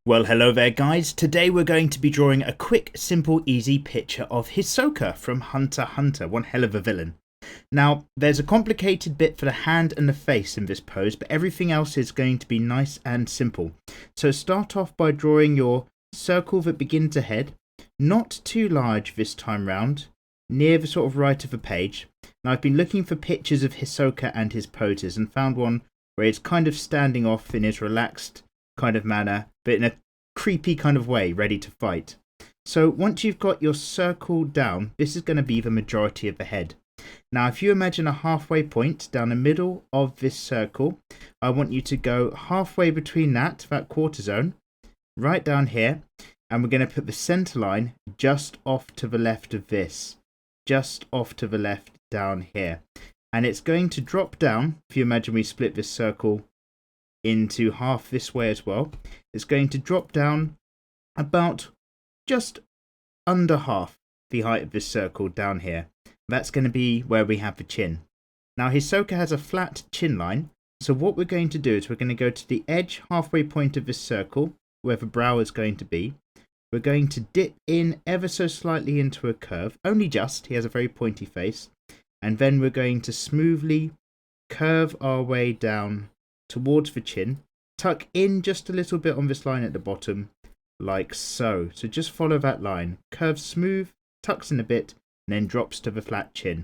Well, hello there guys. Today we're going to be drawing a quick, simple, easy picture of Hisoka from Hunter x Hunter, one hell of a villain. Now, there's a complicated bit for the hand and the face in this pose, but everything else is going to be nice and simple. So start off by drawing your circle that begins ahead, not too large this time round, near the sort of right of the page. Now I've been looking for pictures of Hisoka and his poses and found one where he's kind of standing off in his relaxed kind of manner, but in a creepy kind of way, ready to fight. So once you've got your circle down, this is going to be the majority of the head. Now if you imagine a halfway point down the middle of this circle, I want you to go halfway between that quarter zone, right down here, and we're going to put the center line just off to the left of this, just off to the left down here. And it's going to drop down, if you imagine we split this circle into half this way as well, it's going to drop down about just under half the height of this circle down here. That's going to be where we have the chin. Now Hisoka has a flat chin line, so what we're going to do is we're going to go to the edge halfway point of this circle, where the brow is going to be. We're going to dip in ever so slightly into a curve, only just, he has a very pointy face, and then we're going to smoothly curve our way down towards the chin, tuck in just a little bit on this line at the bottom, like so. So just follow that line, curves smooth, tucks in a bit, and then drops to the flat chin.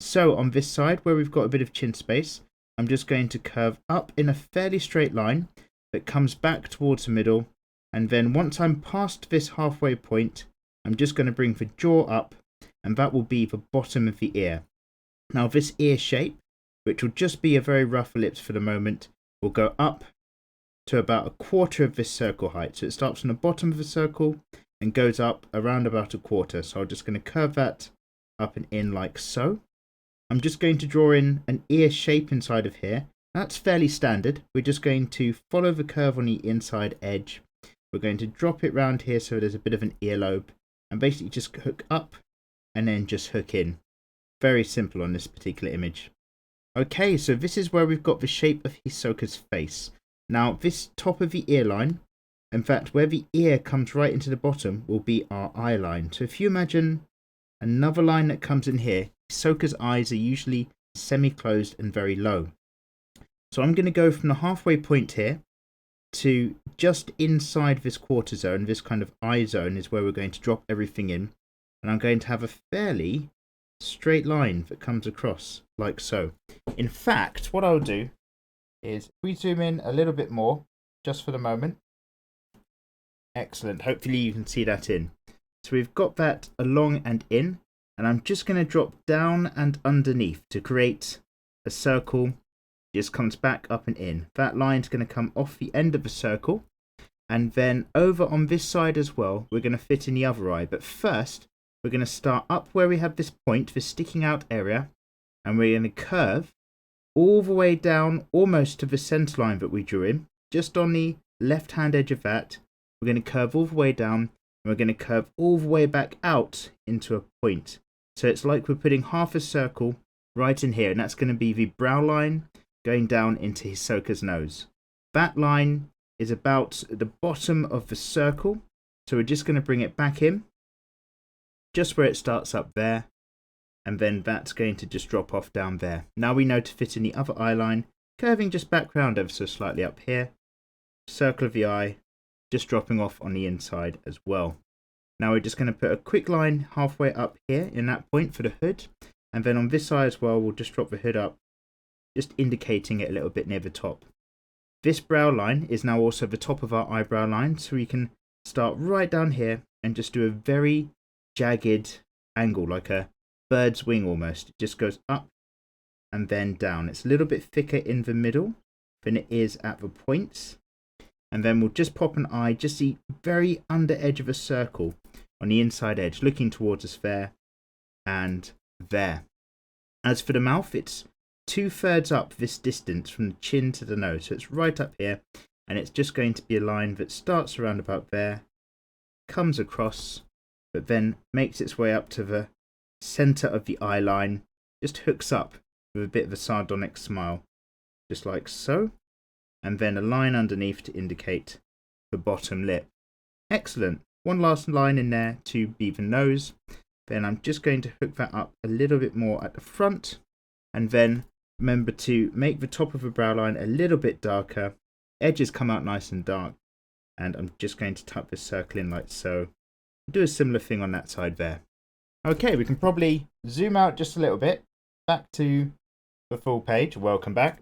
So on this side where we've got a bit of chin space, I'm just going to curve up in a fairly straight line that comes back towards the middle, and then once I'm past this halfway point, I'm just going to bring the jaw up, and that will be the bottom of the ear. Now this ear shape, which will just be a very rough ellipse for the moment, will go up to about a quarter of this circle height. So it starts from the bottom of the circle and goes up around about a quarter. So I'm just going to curve that up and in like so. I'm just going to draw in an ear shape inside of here. That's fairly standard. We're just going to follow the curve on the inside edge. We're going to drop it round here so there's a bit of an earlobe, and basically just hook up and then just hook in. Very simple on this particular image. Okay, so this is where we've got the shape of Hisoka's face. Now this top of the ear line, in fact where the ear comes right into the bottom, will be our eye line. So if you imagine another line that comes in here, Hisoka's eyes are usually semi-closed and very low. So I'm going to go from the halfway point here to just inside this quarter zone. This kind of eye zone is where we're going to drop everything in, and I'm going to have a fairly straight line that comes across like so. In fact, what I'll do is, if we zoom in a little bit more just for the moment. Excellent, hopefully you can see that in. So we've got that along and in, and I'm just going to drop down and underneath to create a circle. Just comes back up and in. That line's going to come off the end of the circle, and then over on this side as well we're going to fit in the other eye. But first we're going to start up where we have this point, this sticking out area, and we're going to curve all the way down almost to the center line that we drew in. Just on the left hand edge of that, we're going to curve all the way down, and we're going to curve all the way back out into a point. So it's like we're putting half a circle right in here, and that's going to be the brow line going down into Hisoka's nose. That line is about the bottom of the circle, so we're just going to bring it back in, just where it starts up there, and then that's going to just drop off down there. Now we know to fit in the other eye line, curving just back round ever so slightly up here, circle of the eye, just dropping off on the inside as well. Now we're just going to put a quick line halfway up here in that point for the hood, and then on this side as well we'll just drop the hood up, just indicating it a little bit near the top. This brow line is now also the top of our eyebrow line, so we can start right down here and just do a very jagged angle, like a bird's wing almost. It just goes up and then down. It's a little bit thicker in the middle than it is at the points. And then we'll just pop an eye, just the very under edge of a circle on the inside edge, looking towards us there and there. As for the mouth, it's 2/3 up this distance from the chin to the nose. So it's right up here, and it's just going to be a line that starts around about there, comes across, but then makes its way up to the center of the eye line, just hooks up with a bit of a sardonic smile, just like so, and then a line underneath to indicate the bottom lip. Excellent. One last line in there to be the nose. Then I'm just going to hook that up a little bit more at the front. And then remember to make the top of the brow line a little bit darker. Edges come out nice and dark. And I'm just going to tuck this circle in like so. Do a similar thing on that side there. Okay, we can probably zoom out just a little bit. Back to the full page. Welcome back.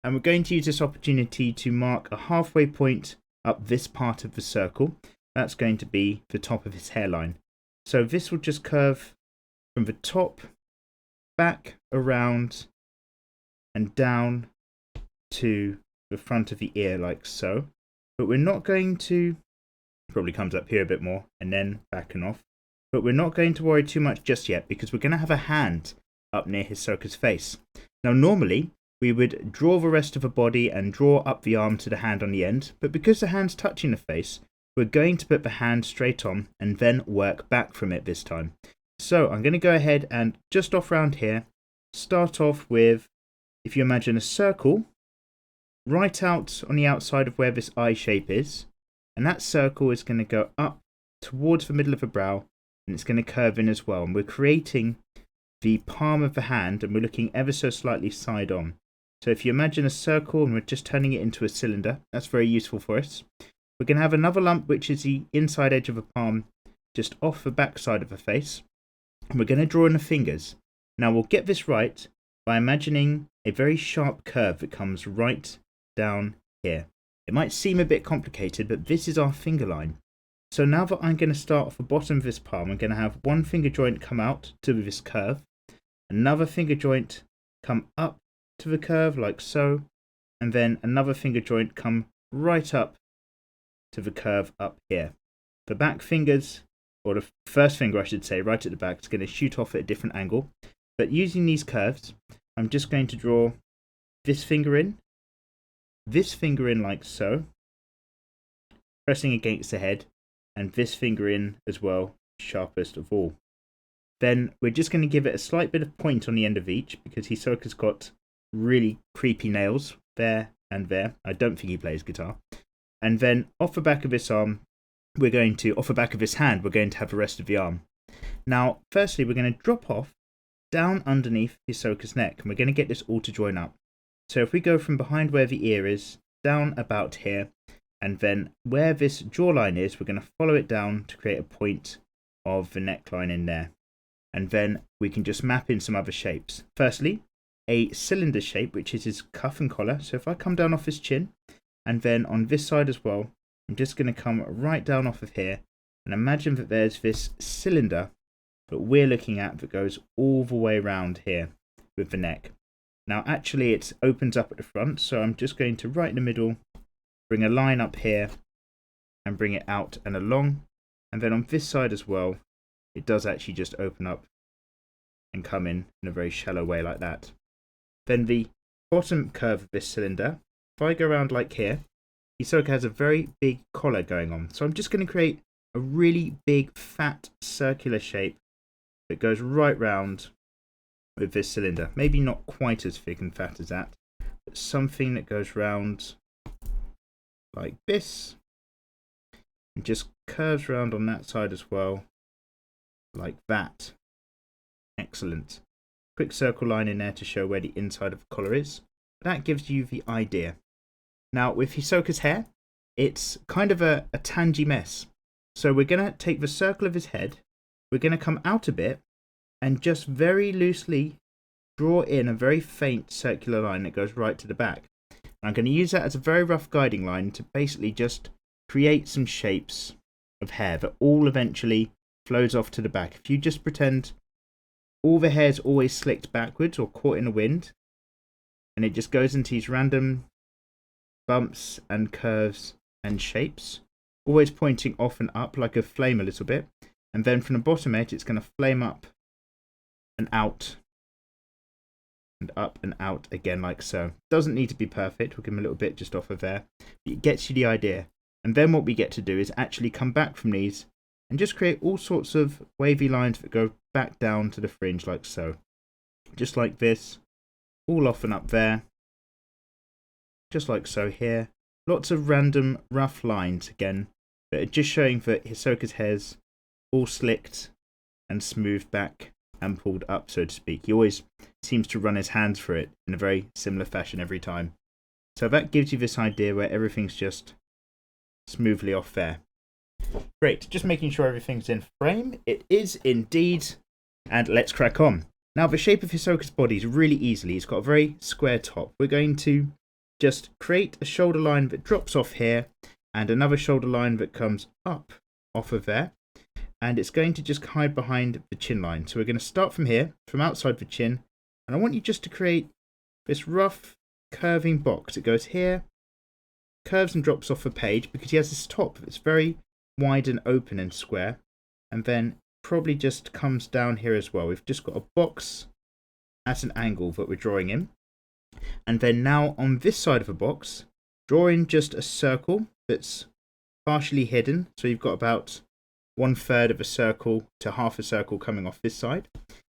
And we're going to use this opportunity to mark a halfway point up this part of the circle. That's going to be the top of his hairline. So this will just curve from the top, back, around, and down to the front of the ear like so. But we're not going to, probably comes up here a bit more, and then back and off. But we're not going to worry too much just yet, because we're going to have a hand up near Hisoka's face. Now normally, we would draw the rest of the body and draw up the arm to the hand on the end, but because the hand's touching the face, we're going to put the hand straight on and then work back from it this time. So I'm going to go ahead and just off around here, start off with, if you imagine a circle, right out on the outside of where this eye shape is, and that circle is going to go up towards the middle of the brow, and it's going to curve in as well. And we're creating the palm of the hand, and we're looking ever so slightly side on. So if you imagine a circle and we're just turning it into a cylinder, that's very useful for us. We're going to have another lump, which is the inside edge of a palm, just off the back side of the face. And we're going to draw in the fingers. Now we'll get this right by imagining a very sharp curve that comes right down here. It might seem a bit complicated, but this is our finger line. So now that I'm going to start off the bottom of this palm, I'm going to have one finger joint come out to this curve, another finger joint come up to the curve like so, and then another finger joint come right up to the curve up here. The back fingers, or the first finger I should say, right at the back, is going to shoot off at a different angle. But using these curves, I'm just going to draw this finger in like so, pressing against the head, and this finger in as well, sharpest of all. Then we're just going to give it a slight bit of point on the end of each, because Hisoka's got really creepy nails there and there. I don't think he plays guitar. And then off the back of this arm, off the back of his hand, we're going to have the rest of the arm. Now, firstly, we're going to drop off down underneath Hisoka's neck, and we're going to get this all to join up. So if we go from behind where the ear is, down about here, and then where this jawline is, we're going to follow it down to create a point of the neckline in there. And then we can just map in some other shapes. Firstly, a cylinder shape, which is his cuff and collar. So if I come down off his chin, and then on this side as well, I'm just going to come right down off of here and imagine that there's this cylinder that we're looking at that goes all the way around here with the neck. Now actually it opens up at the front, so I'm just going to right in the middle bring a line up here and bring it out and along, and then on this side as well it does actually just open up and come in a very shallow way like that. Then the bottom curve of this cylinder, if I go around like here, Hisoka has a very big collar going on. So I'm just going to create a really big fat circular shape that goes right round with this cylinder. Maybe not quite as thick and fat as that, but something that goes round like this and just curves round on that side as well, like that. Excellent. Quick circle line in there to show where the inside of the collar is. That gives you the idea. Now with Hisoka's hair, it's kind of a tangy mess. So we're going to take the circle of his head, we're going to come out a bit and just very loosely draw in a very faint circular line that goes right to the back. And I'm going to use that as a very rough guiding line to basically just create some shapes of hair that all eventually flows off to the back. If you just pretend all the hair's always slicked backwards or caught in the wind, and it just goes into these random bumps and curves and shapes, always pointing off and up like a flame a little bit, and then from the bottom edge it's going to flame up and out and up and out again like so. Doesn't need to be perfect, we'll give him a little bit just off of there, but it gets you the idea. And then what we get to do is actually come back from these and just create all sorts of wavy lines that go back down to the fringe like so. Just like this, all off and up there, just like so here, lots of random rough lines again that are just showing that Hisoka's hair's all slicked and smoothed back and pulled up, so to speak. He always seems to run his hands through it in a very similar fashion every time. So that gives you this idea where everything's just smoothly off there. Great, just making sure everything's in frame. It is indeed. And let's crack on. Now, the shape of Hisoka's body is really easily. He's got a very square top. We're going to just create a shoulder line that drops off here and another shoulder line that comes up off of there. And it's going to just hide behind the chin line. So we're going to start from here, from outside the chin. And I want you just to create this rough curving box. It goes here, curves and drops off the page because he has this top that's very wide and open and square. And then probably just comes down here as well. We've just got a box at an angle that we're drawing in. And then now on this side of the box, draw in just a circle that's partially hidden. So you've got about 1/3 of a circle to half a circle coming off this side.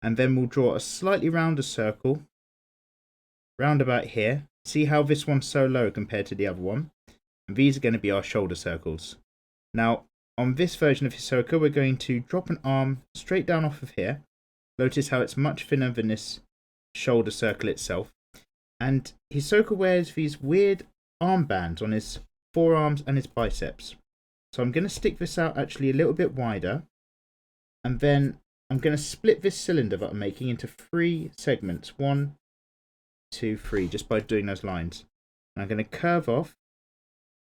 And then we'll draw a slightly rounder circle round about here. See how this one's so low compared to the other one? And these are going to be our shoulder circles. Now, on this version of Hisoka, we're going to drop an arm straight down off of here. Notice how it's much thinner than this shoulder circle itself. And Hisoka wears these weird armbands on his forearms and his biceps. So I'm going to stick this out actually a little bit wider. And then I'm going to split this cylinder that I'm making into 3 segments. 1, 2, 3, just by doing those lines. And I'm going to curve off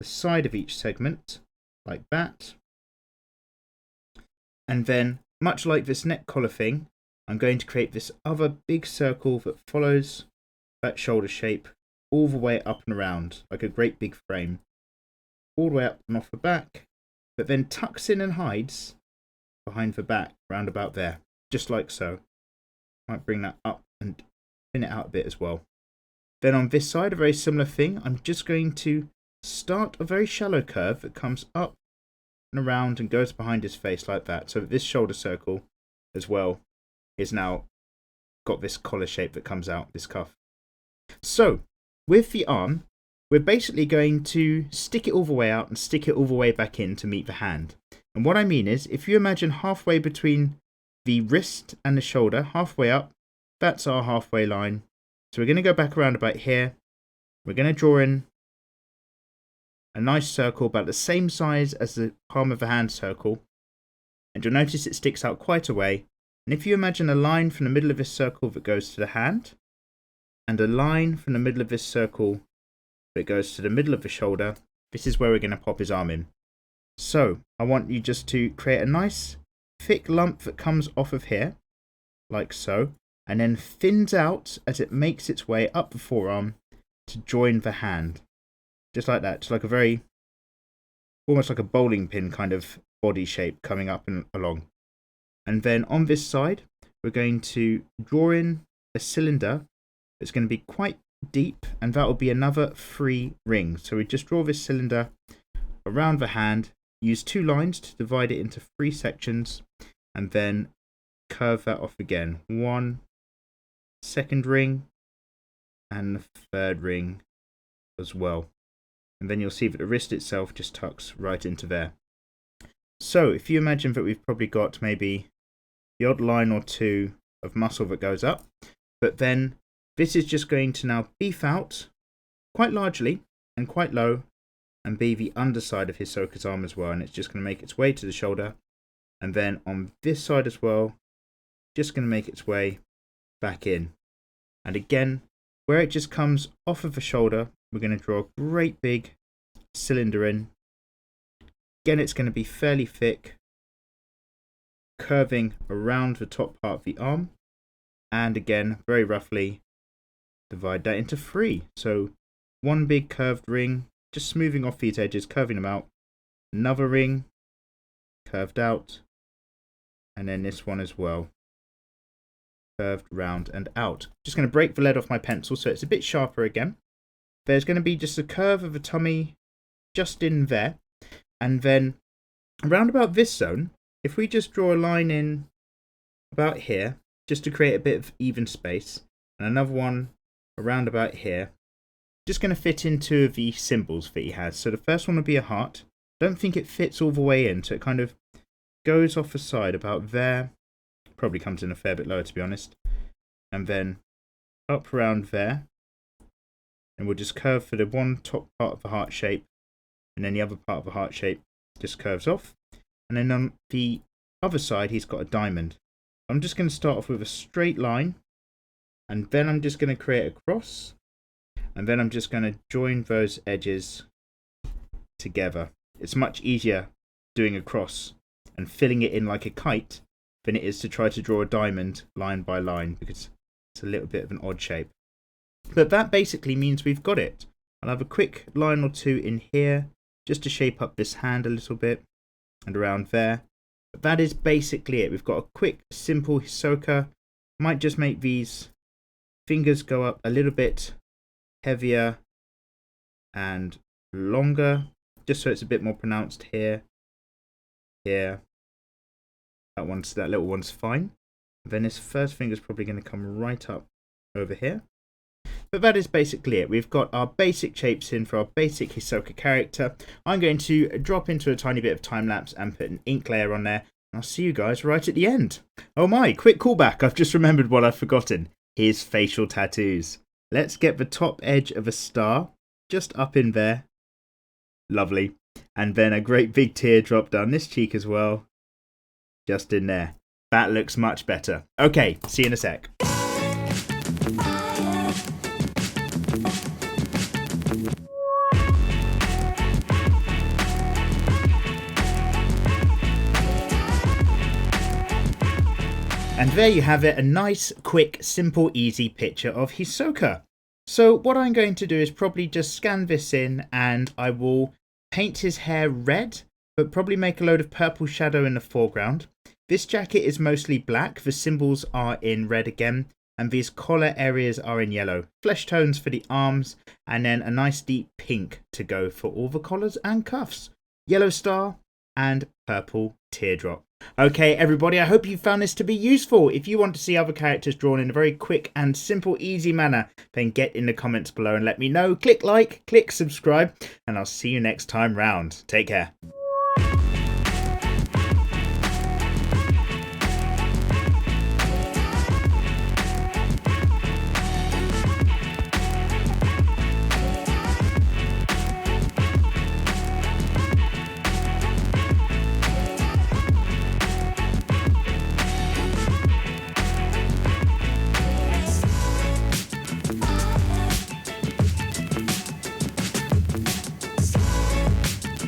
the side of each segment like that. And then, much like this neck collar thing, I'm going to create this other big circle that follows that shoulder shape all the way up and around, like a great big frame. All the way up and off the back, but then tucks in and hides behind the back, round about there, just like so. Might bring that up and thin it out a bit as well. Then on this side, a very similar thing. I'm just going to start a very shallow curve that comes up and around and goes behind his face like that. So this shoulder circle as well is now got this collar shape that comes out, this cuff. So with the arm, we're basically going to stick it all the way out and stick it all the way back in to meet the hand. And what I mean is, if you imagine halfway between the wrist and the shoulder, halfway up, that's our halfway line. So we're going to go back around about here. We're going to draw in a nice circle about the same size as the palm of the hand circle. And you'll notice it sticks out quite a way. And if you imagine a line from the middle of this circle that goes to the hand, and a line from the middle of this circle that goes to the middle of the shoulder, this is where we're going to pop his arm in. So I want you just to create a nice thick lump that comes off of here, like so, and then thins out as it makes its way up the forearm to join the hand. Just like that. It's like a very, almost like a bowling pin kind of body shape coming up and along. And then on this side, we're going to draw in a cylinder that's going to be quite deep, and that will be another 3 rings. So we just draw this cylinder around the hand, use 2 lines to divide it into 3 sections, and then curve that off again. 1 second ring, and the 3rd ring as well. And then you'll see that the wrist itself just tucks right into there. So if you imagine that we've probably got maybe the odd line or 2 of muscle that goes up, but then this is just going to now beef out quite largely and quite low and be the underside of Hisoka's arm as well. And it's just going to make its way to the shoulder. And then on this side as well, just going to make its way back in. And again, where it just comes off of the shoulder, we're going to draw a great big cylinder in. Again, it's going to be fairly thick, curving around the top part of the arm. And again, very roughly, divide that into 3. So 1 big curved ring, just smoothing off these edges, curving them out. Another ring, curved out. And then this one as well, curved round and out. Just going to break the lead off my pencil so it's a bit sharper again. There's going to be just a curve of the tummy just in there. And then around about this zone, if we just draw a line in about here, just to create a bit of even space, and another one around about here, just going to fit into the symbols that he has. So the first one will be a heart. Don't think it fits all the way in, so it kind of goes off the side about there. Probably comes in a fair bit lower, to be honest. And then up around there. And we'll just curve for the one top part of the heart shape. And then the other part of the heart shape just curves off. And then on the other side, he's got a diamond. I'm just going to start off with a straight line. And then I'm just going to create a cross. And then I'm just going to join those edges together. It's much easier doing a cross and filling it in like a kite than it is to try to draw a diamond line by line, because it's a little bit of an odd shape. But that basically means we've got it. I'll have a quick line or two in here just to shape up this hand a little bit and around there. But that is basically it. We've got a quick, simple Hisoka. Might just make these fingers go up a little bit heavier and longer, just so it's a bit more pronounced here. Here. That little one's fine. Then this first finger is probably going to come right up over here. But that is basically it. We've got our basic shapes in for our basic Hisoka character. I'm going to drop into a tiny bit of time lapse and put an ink layer on there. And I'll see you guys right at the end. Oh my, quick callback. I've just remembered what I've forgotten. His facial tattoos. Let's get the top edge of a star just up in there. Lovely. And then a great big teardrop down this cheek as well. Just in there. That looks much better. Okay, see you in a sec. And there you have it, a nice, quick, simple, easy picture of Hisoka. So what I'm going to do is probably just scan this in and I will paint his hair red, but probably make a load of purple shadow in the foreground. This jacket is mostly black, the symbols are in red again, and these collar areas are in yellow. Flesh tones for the arms, and then a nice deep pink to go for all the collars and cuffs. Yellow star and purple teardrop. Okay, everybody, I hope you found this to be useful. If you want to see other characters drawn in a very quick and simple, easy manner, then get in the comments below and let me know. Click like, click subscribe, and I'll see you next time round. Take care.